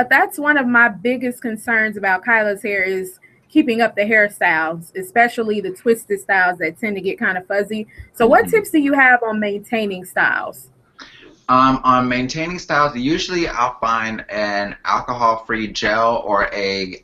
That's one of my biggest concerns about Kyla's hair is keeping up the hairstyles, especially the twisted styles that tend to get kind of fuzzy. So what tips do you have on maintaining styles? On maintaining styles, usually I'll find an alcohol-free gel or a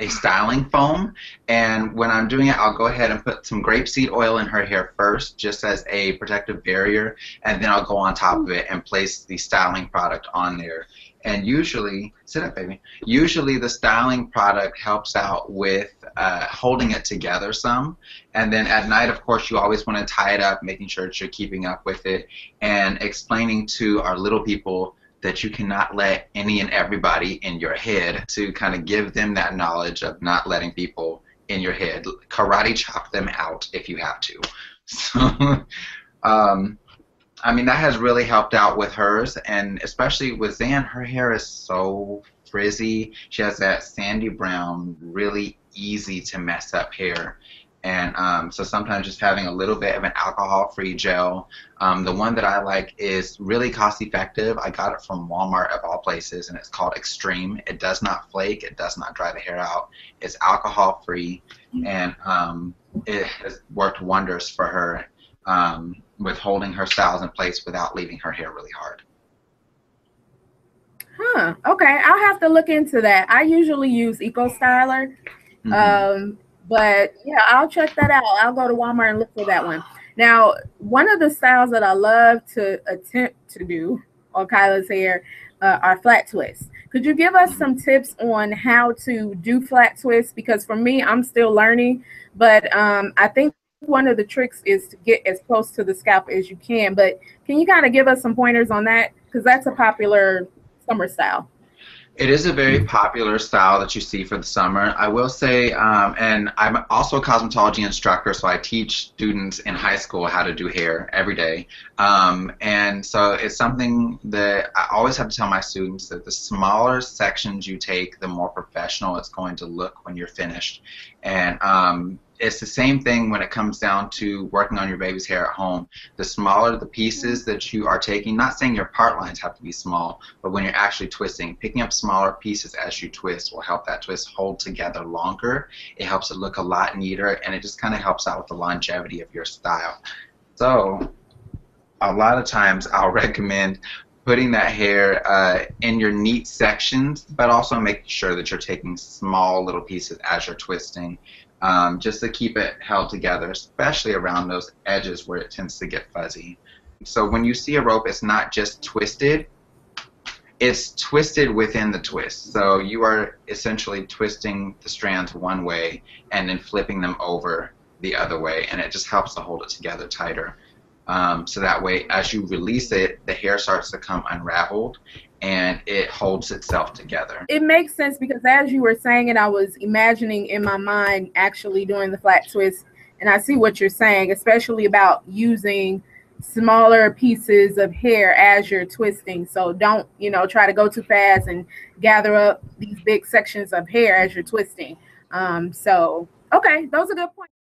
styling foam, and when I'm doing it, I'll go ahead and put some grapeseed oil in her hair first, just as a protective barrier, and then I'll go on top of it and place the styling product on there. And usually, sit up, baby. Usually, the styling product helps out with holding it together some. And then at night, of course, you always want to tie it up, making sure that you're keeping up with it, and explaining to our little people that you cannot let any and everybody in your head, to kind of give them that knowledge of not letting people in your head. Karate chop them out if you have to. So, I mean, that has really helped out with hers, and especially with Zan, her hair is so frizzy. She has that sandy brown, really easy to mess up hair. And so sometimes just having a little bit of an alcohol-free gel. The one that I like is really cost-effective. I got it from Walmart of all places, and it's called Extreme. It does not flake. It does not dry the hair out. It's alcohol-free, and it has worked wonders for her with holding her styles in place without leaving her hair really hard. Huh. Okay, I'll have to look into that. I usually use Eco Styler. But yeah, I'll check that out. I'll go to Walmart and look for that one. Now, one of the styles that I love to attempt to do on Kyla's hair are flat twists. Could you give us some tips on how to do flat twists? Because for me, I'm still learning, but I think one of the tricks is to get as close to the scalp as you can. But can you kind of give us some pointers on that? Because that's a popular summer style. It is a very popular style that you see for the summer. I will say, and I'm also a cosmetology instructor, so I teach students in high school how to do hair every day. And so it's something that I always have to tell my students, that the smaller sections you take, the more professional it's going to look when you're finished. And it's the same thing when it comes down to working on your baby's hair at home. The smaller the pieces that you are taking, not saying your part lines have to be small, but when you're actually twisting, picking up smaller pieces as you twist will help that twist hold together longer. It helps it look a lot neater, and it just kind of helps out with the longevity of your style. So a lot of times I'll recommend putting that hair in your neat sections, but also making sure that you're taking small little pieces as you're twisting, just to keep it held together, especially around those edges where it tends to get fuzzy. So when you see a rope, it's not just twisted, it's twisted within the twist. So you are essentially twisting the strands one way and then flipping them over the other way, and it just helps to hold it together tighter. So that way, as you release it, the hair starts to come unraveled, and it holds itself together. It makes sense because as you were saying it, I was imagining in my mind actually doing the flat twist, and I see what you're saying, especially about using smaller pieces of hair as you're twisting. So don't, try to go too fast and gather up these big sections of hair as you're twisting. So, okay, those are good points.